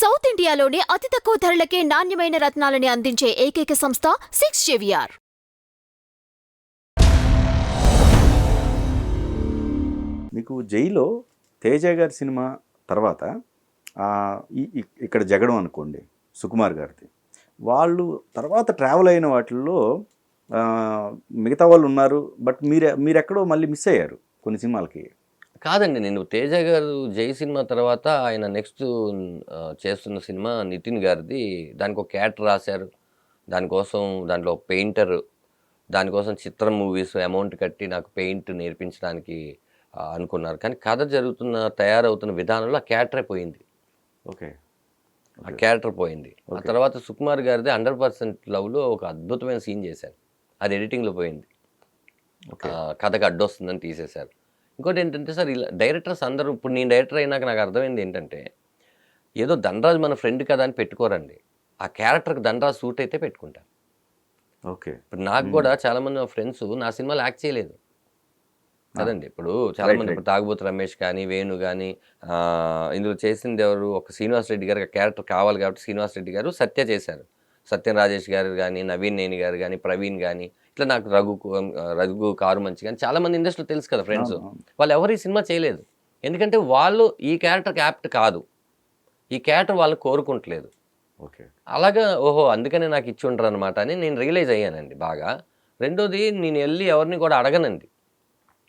South ఇండియాలోనే అతి తక్కువ ధరలకే నాణ్యమైన రత్నాలని అందించే ఏకైక సంస్థ 6JVR. మీకు జైలో తేజ గారి సినిమా తర్వాత ఇక్కడ జగడం అనుకోండి సుకుమార్ గారిది, వాళ్ళు తర్వాత ట్రావెల్ అయిన వాటిల్లో మిగతా వాళ్ళు ఉన్నారు, బట్ మీరెక్కడో మళ్ళీ మిస్ అయ్యారు కొన్ని సినిమాలకి. కాదండి, నేను తేజ గారు జై సినిమా తర్వాత ఆయన నెక్స్ట్ చేస్తున్న సినిమా నితిన్ గారిది, దానికి ఒక క్యారెక్టర్ రాశారు, దానికోసం దాంట్లో పెయింటర్, దానికోసం చిత్రం మూవీస్ అమౌంట్ కట్టి నాకు పెయింట్ నేర్పించడానికి అనుకున్నారు. కానీ కథ తయారవుతున్న విధానంలో ఆ క్యారెక్టరే పోయింది. ఓకే, ఆ క్యారెక్టర్ పోయింది. ఆ తర్వాత సుకుమార్ గారిది 100% లవ్లో ఒక అద్భుతమైన సీన్ చేశారు, అది ఎడిటింగ్లో పోయింది, కథకు అడ్డొస్తుందని తీసేశారు. ఇంకోటి ఏంటంటే సార్, ఇలా డైరెక్టర్స్ అందరూ, ఇప్పుడు నేను డైరెక్టర్ అయినాక నాకు అర్థమైంది ఏంటంటే, ఏదో ధనరాజ్ మన ఫ్రెండ్ కదా అని పెట్టుకోరండి, ఆ క్యారెక్టర్కి ధనరాజ్ సూట్ అయితే పెట్టుకుంటారు. ఓకే, ఇప్పుడు నాకు కూడా చాలామంది మా ఫ్రెండ్స్ నా సినిమాలో యాక్ట్ చేయలేదు కదండి. ఇప్పుడు చాలామంది, ఇప్పుడు తాగుబోతు రమేష్ కానీ, వేణు కానీ, ఇందులో చేసింది ఎవరు, ఒక శ్రీనివాస్ రెడ్డి గారు క్యారెక్టర్ కావాలి కాబట్టి శ్రీనివాస్ రెడ్డి గారు సత్య చేశారు, సత్యం రాజేష్ గారు కానీ, నవీన్ నేని గారు కానీ, ప్రవీణ్ కానీ, ఇట్లా నాకు రఘు కారు మంచి కానీ చాలామంది ఇండస్ట్రీలో తెలుసు కదా ఫ్రెండ్స్, వాళ్ళు ఎవరు ఈ సినిమా చేయలేదు. ఎందుకంటే వాళ్ళు ఈ క్యారెక్టర్కి యాప్ట్ కాదు, ఈ క్యారెక్టర్ వాళ్ళని కోరుకుంటలేదు. ఓకే, అలాగా ఓహో అందుకనే నాకు ఇచ్చి ఉండరు అనమాట అని నేను రియలైజ్ అయ్యానండి బాగా. రెండోది, నేను వెళ్ళి ఎవరిని కూడా అడగనండి,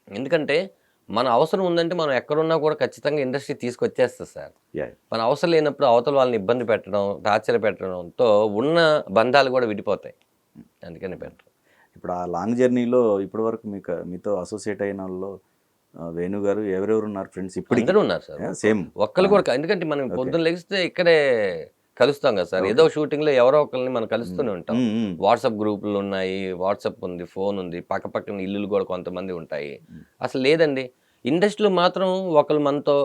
ఎందుకంటే మన అవసరం ఉందంటే మనం ఎక్కడున్నా కూడా ఖచ్చితంగా ఇండస్ట్రీ తీసుకొచ్చేస్తుంది సార్. మన అవసరం లేనప్పుడు అవతల వాళ్ళని ఇబ్బంది పెట్టడం, టార్చర్ పెట్టడంతో ఉన్న బంధాలు కూడా విడిపోతాయి, అందుకని పెట్టరు. ఇప్పుడు ఆ లాంగ్ జర్నీలో ఇప్పటి వరకు మీతో అసోసియేట్ అయిన వాళ్ళు వేణు గారు ఎవరెవరు ఉన్నారు ఫ్రెండ్స్? ఇప్పుడు అందరూ ఉన్నారు సార్, సేమ్ ఒక్కళ్ళు కూడా. ఎందుకంటే మనం పొద్దున్న లెగిస్తే ఇక్కడే కలుస్తాం కదా సార్, ఏదో షూటింగ్లో ఎవరో ఒకరిని మనం కలుస్తూనే ఉంటాం. వాట్సాప్ గ్రూపులు ఉన్నాయి, వాట్సాప్ ఉంది, ఫోన్ ఉంది, పక్కపక్కన ఇల్లులు కూడా కొంతమంది ఉంటాయి. అసలు లేదండి, ఇండస్ట్రీలో మాత్రం ఒకరు మనతో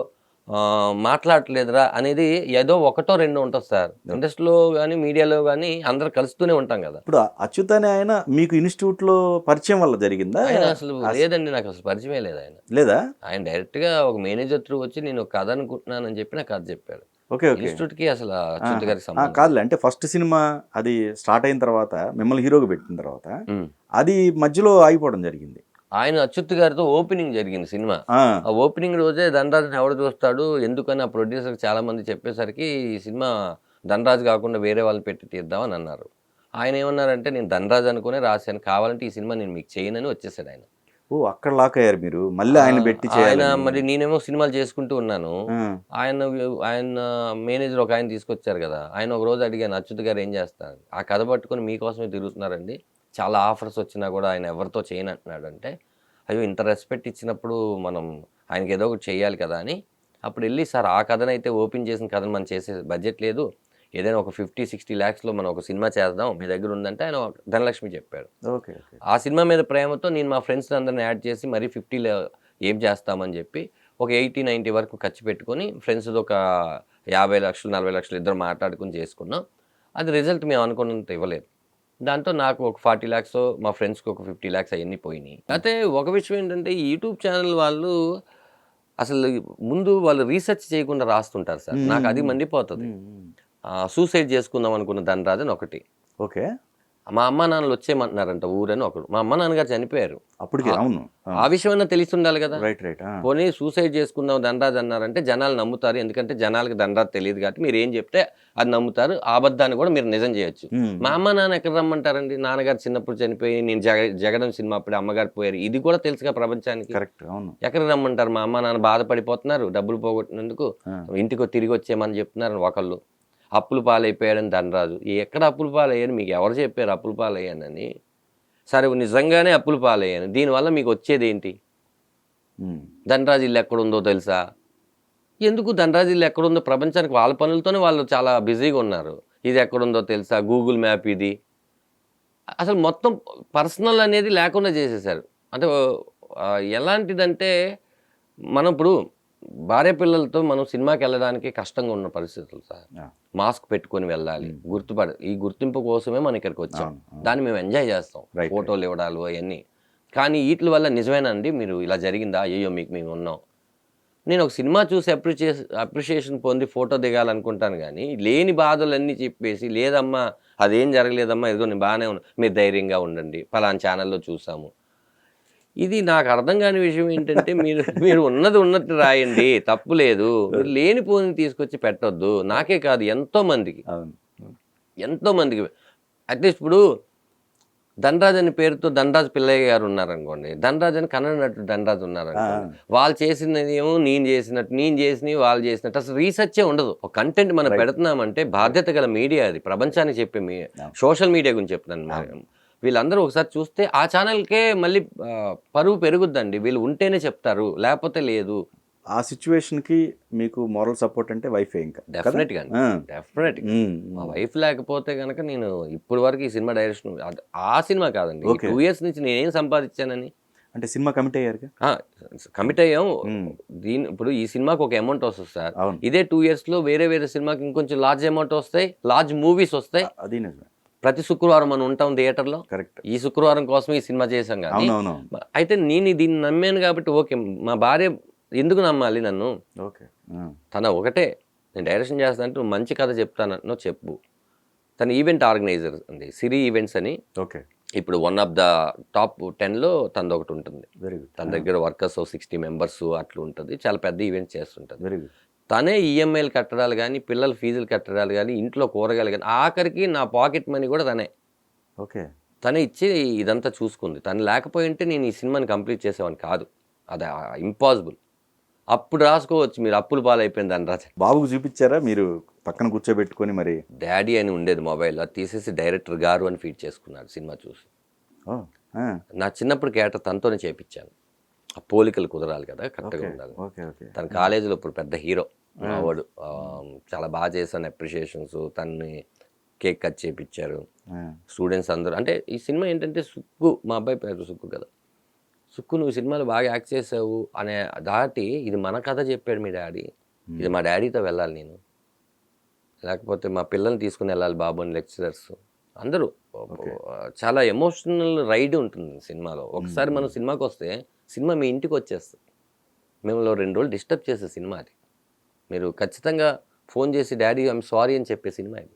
మాట్లాడలేదురా అనేది ఏదో ఒకటో రెండో ఉంటుంది సార్. ఇండస్ట్రీలో కానీ మీడియాలో కానీ అందరు కలుస్తూనే ఉంటాం కదా. ఇప్పుడు అచ్యుత్ అనే ఆయన మీకు ఇన్స్టిట్యూట్లో పరిచయం వల్ల జరిగిందా? ఆయన అసలు లేదండి, నాకు అసలు పరిచయమే లేదు. ఆయన లేదా? ఆయన డైరెక్ట్గా ఒక మేనేజర్ త్రూ వచ్చి నేను కథ అనుకుంటున్నానని చెప్పి నాకు కథ చెప్పాడు. ఓకే, ఇన్స్టిట్యూట్ కి అసలు అచ్యుత్ గారికి సంబంధం కాదులే. అంటే ఫస్ట్ సినిమా అది స్టార్ట్ అయిన తర్వాత మిమ్మల్ని హీరోగా పెట్టిన తర్వాత అది మధ్యలో ఆగిపోవడం జరిగింది. ఆయన అచ్యుత్ గారితో ఓపెనింగ్ జరిగింది సినిమా. ఆ ఓపెనింగ్ రోజే ధనరాజుని ఎవడు చూస్తాడు ఎందుకని ఆ ప్రొడ్యూసర్ చాలా మంది చెప్పేసరికి ఈ సినిమా ధనరాజు కాకుండా వేరే వాళ్ళని పెట్టి తీద్దామని అన్నారు. ఆయన ఏమన్నారంటే, నేను ధనరాజు అనుకునే రాశాను, కావాలంటే ఈ సినిమా నేను మీకు చేయనని వచ్చేసాడు ఆయన. ఓ, అక్కడ లాక్ అయ్యారు మీరు, మళ్ళీ ఆయన పెట్టి ఆయన. మరి నేనేమో సినిమాలు చేసుకుంటూ ఉన్నాను, ఆయన మేనేజర్ ఒక ఆయన తీసుకొచ్చారు కదా, ఆయన ఒక రోజు అడిగాను, అచ్యుత్ గారు ఏం చేస్తారు, ఆ కథ పట్టుకుని మీకోసమే తిరుగుతున్నారండి, చాలా ఆఫర్స్ వచ్చినా కూడా ఆయన ఎవరితో చేయను అంటున్నాడు అంటే, అయ్యో ఇంత రెస్పెక్ట్ ఇచ్చినప్పుడు మనం ఆయనకి ఏదో ఒకటి చేయాలి కదా అని అప్పుడు వెళ్ళి, సార్ ఆ కథనైతే ఓపెన్ చేసిన కథను మనం చేసే బడ్జెట్ లేదు, ఏదైనా ఒక 50-60 lakhsలో మనం ఒక సినిమా చేద్దాం, మీ దగ్గర ఉందంటే ఆయన ధనలక్ష్మి చెప్పాడు. ఓకే, ఆ సినిమా మీద ప్రేమతో నేను మా ఫ్రెండ్స్ అందరిని యాడ్ చేసి మరీ 50 ఏం చేస్తామని చెప్పి ఒక 80-90 వరకు ఖర్చు పెట్టుకొని ఫ్రెండ్స్ది ఒక 50 లక్షలు 40 లక్షలు ఇద్దరు మాట్లాడుకుని చేసుకున్నాం. అది రిజల్ట్ మేము అనుకున్నంత ఇవ్వలేదు. దాంతో నాకు ఒక 40 lakhs, మా ఫ్రెండ్స్కి ఒక 50 lakhs అవన్నీ పోయినాయి. అయితే ఒక విషయం ఏంటంటే, ఈ యూట్యూబ్ ఛానల్ వాళ్ళు అసలు ముందు వాళ్ళు రీసెర్చ్ చేయకుండా రాస్తుంటారు సార్, నాకు అది మండిపోతుంది. సూసైడ్ చేసుకుందాం అనుకున్న ధనరాజు అని ఒకటి, ఓకే, మా అమ్మ నాన్నలు వచ్చేయమంటున్నారంట ఊరని ఒకడు, మా అమ్మ నాన్నగారు చనిపోయారు అప్పటికి. అవును, ఆ విషయం అన్నా తెలిసి ఉండాలి కదా. Right right. పోనీ సూసైడ్ చేసుకుందాం ధనరాజు అన్నారంటే జనాలు నమ్ముతారు, ఎందుకంటే జనాలకి ధనరాజు తెలియదు కాబట్టి మీరు ఏం చెప్తే అది నమ్ముతారు, ఆ అబద్ధాన్ని కూడా మీరు నిజం చేయొచ్చు. మా అమ్మ నాన్న ఎక్కడ రమ్మంటారండి, నాన్నగారు చిన్నప్పుడు చనిపోయి నేను జగడం సినిమా అప్పుడు అమ్మగారు పోయారు, ఇది కూడా తెలుసుగా ప్రపంచానికి. కరెక్ట్, అవును. ఎక్కడ రమ్మంటారు, మా అమ్మ నాన్న బాధపడిపోతున్నారు, డబ్బులు పోగొట్టినందుకు ఇంటికి తిరిగి వచ్చేయమని చెప్తున్నారు ఒకళ్ళు. అప్పులు పాలైపోయాడని ధనరాజు, ఎక్కడ అప్పులు పాలయ్యాను, మీకు ఎవరు చెప్పారు అప్పులు పాలయ్యానని? సరే నిజంగానే అప్పులు పాలయ్యాను, దీనివల్ల మీకు వచ్చేది ఏంటి? ధనరాజు ఇల్లు ఎక్కడుందో తెలుసా? ఎందుకు ధనరాజు ఇల్లు ఎక్కడుందో ప్రపంచానికి వాళ్ళ పనులతోనే వాళ్ళు చాలా బిజీగా ఉన్నారు. ఇది ఎక్కడుందో తెలుసా, గూగుల్ మ్యాప్ ఇది, అసలు మొత్తం పర్సనల్ అనేది లేకుండా చేసేసారు. అంటే ఎలాంటిదంటే, మనం ఇప్పుడు భార్య పిల్లలతో మనం సినిమాకి వెళ్ళడానికి కష్టంగా ఉన్న పరిస్థితులు సార్, మాస్క్ పెట్టుకొని వెళ్ళాలి, ఈ గుర్తింపు కోసమే మనం ఇక్కడికి వచ్చాం, దాన్ని మేము ఎంజాయ్ చేస్తాం, ఫోటోలు ఇవ్వడాలు అవన్నీ. కానీ వీటి వల్ల నిజమేనండి మీరు ఇలా జరిగిందా, అయ్యో మీకు మేము ఉన్నాం, నేను ఒక సినిమా చూసి అప్రిషియేషన్ పొంది ఫోటో దిగాలనుకుంటాను కానీ లేని బాధలన్నీ చెప్పేసి లేదమ్మా అదేం జరగలేదమ్మా ఇదిగో నేను బాగానే ఉన్నా మీరు ధైర్యంగా ఉండండి పలానా ఛానల్లో చూసాము. ఇది నాకు అర్థం కాని విషయం ఏంటంటే మీరు ఉన్నది ఉన్నట్టు రాయండి, తప్పు లేదు. మీరు లేనిపోని తీసుకొచ్చి పెట్టొద్దు. నాకే కాదు ఎంతో మందికి అట్లీస్ట్ ఇప్పుడు ధనరాజ్ అనే పేరుతో ధనరాజ్ పిల్లయ్య గారు ఉన్నారనుకోండి, ధనరాజ్ అని కన్నడ నటుడు ధనరాజ్ ఉన్నారనుకోండి, వాళ్ళు చేసినది ఏమో నేను చేసినవి వాళ్ళు చేసినట్టు అసలు రీసెర్చే ఉండదు. ఒక కంటెంట్ మనం పెడుతున్నామంటే బాధ్యత గల మీడియా, అది ప్రపంచానికి చెప్పే సోషల్ మీడియా గురించి చెప్తున్నాను. వీళ్ళందరూ ఒకసారి చూస్తే ఆ ఛానల్కే మళ్ళీ పరువు పెరుగుద్దండి. వీళ్ళు ఉంటేనే చెప్తారు, లేకపోతే లేదు. ఆ సిచ్యువేషన్కి మీకు మోరల్ సపోర్ట్ అంటే వైఫే ఇంకా డెఫినెట్గా మా వైఫ్ లేకపోతే కనుక నేను ఇప్పటి వరకు ఈ సినిమా డైరెక్షన్ ఆ సినిమా కాదండి 2 years నుంచి నేనేం సంపాదించానని. అంటే సినిమా కమిట్ అయ్యారు, కమిట్ అయ్యాం. ఇప్పుడు ఈ సినిమాకి ఒక అమౌంట్ వస్తుంది సార్, ఇదే 2 years లో వేరే సినిమాకి ఇంకొంచెం లార్జ్ అమౌంట్ వస్తాయి, లార్జ్ మూవీస్ వస్తాయి. అది నిజమే. ప్రతి శుక్రవారం మనం ఉంటాం థియేటర్లో. కరెక్ట్. ఈ శుక్రవారం కోసం ఈ సినిమా చేసాం కానీ అయితే నేను దీన్ని నమ్మాను కాబట్టి ఓకే. మా భార్య ఎందుకు నమ్మాలి నన్ను? ఓకే. తన ఒకటే, నేను డైరెక్షన్ చేస్తాను అంటే నువ్వు మంచి కథ చెప్తానో చెప్పు. తన ఈవెంట్ ఆర్గనైజర్ అండి, సిరి ఈవెంట్స్ అని. ఓకే. ఇప్పుడు 1 of the top 10లో తనది ఒకటి ఉంటుంది. Very good. తన దగ్గర వర్కర్స్ 60 members అట్లా ఉంటుంది. చాలా పెద్ద ఈవెంట్స్ చేస్తుంటుంది. Very good. తనే ఈఎంఐలు కట్టడాలు కానీ, పిల్లల ఫీజులు కట్టడాలు కానీ, ఇంట్లో కూరగాయలు కానీ, ఆఖరికి నా పాకెట్ మనీ కూడా తనే. ఓకే. తనే ఇచ్చి ఇదంతా చూసుకుంది. తను లేకపోయి ఉంటే నేను ఈ సినిమాని కంప్లీట్ చేసేవాడిని కాదు. అది ఇంపాసిబుల్. అప్పుడు రాసుకోవచ్చు మీరు అప్పులు పాలైపోయింది అని రాజు. బాబుకు చూపించారా మీరు పక్కన కూర్చోబెట్టుకొని? మరి డాడీ అని ఉండేది మొబైల్, అది తీసేసి డైరెక్టర్ గారు అని ఫీడ్ చేసుకున్నాడు సినిమా చూసి. నా చిన్నప్పుడు క్యారెక్టర్ తనతోనే చేయించాను. ఆ పోలికలు కుదరాలి కదా, కరెక్ట్గా ఉండాలి. తన కాలేజీలో ఇప్పుడు పెద్ద హీరో మావాడు, చాలా బాగా చేశాను అప్రిషియేషన్స్. తనని కేక్ కట్ చేయించారు స్టూడెంట్స్ అందరూ. అంటే ఈ సినిమా ఏంటంటే సుక్కు, మా అబ్బాయి పేరు సుక్కు కదా, సుక్కు నువ్వు సినిమాలో బాగా యాక్ట్ చేసావు అనే దాటి ఇది మన కథ చెప్పాడు మీ డాడీ, ఇది మా డాడీతో వెళ్ళాలి నేను, లేకపోతే మా పిల్లల్ని తీసుకుని వెళ్ళాలి బాబు అని లెక్చరర్స్ అందరూ. చాలా ఎమోషనల్ రైడ్ ఉంటుంది సినిమాలో. ఒకసారి మనం సినిమాకి వస్తే సినిమా మీ ఇంటికి వచ్చేస్తుంది. మిమ్మల్ని 2 రోజులు డిస్టర్బ్ చేసే సినిమా అది. మీరు ఖచ్చితంగా ఫోన్ చేసి డాడీ ఐఎమ్ సారీ అని చెప్పే సినిమా ఇది.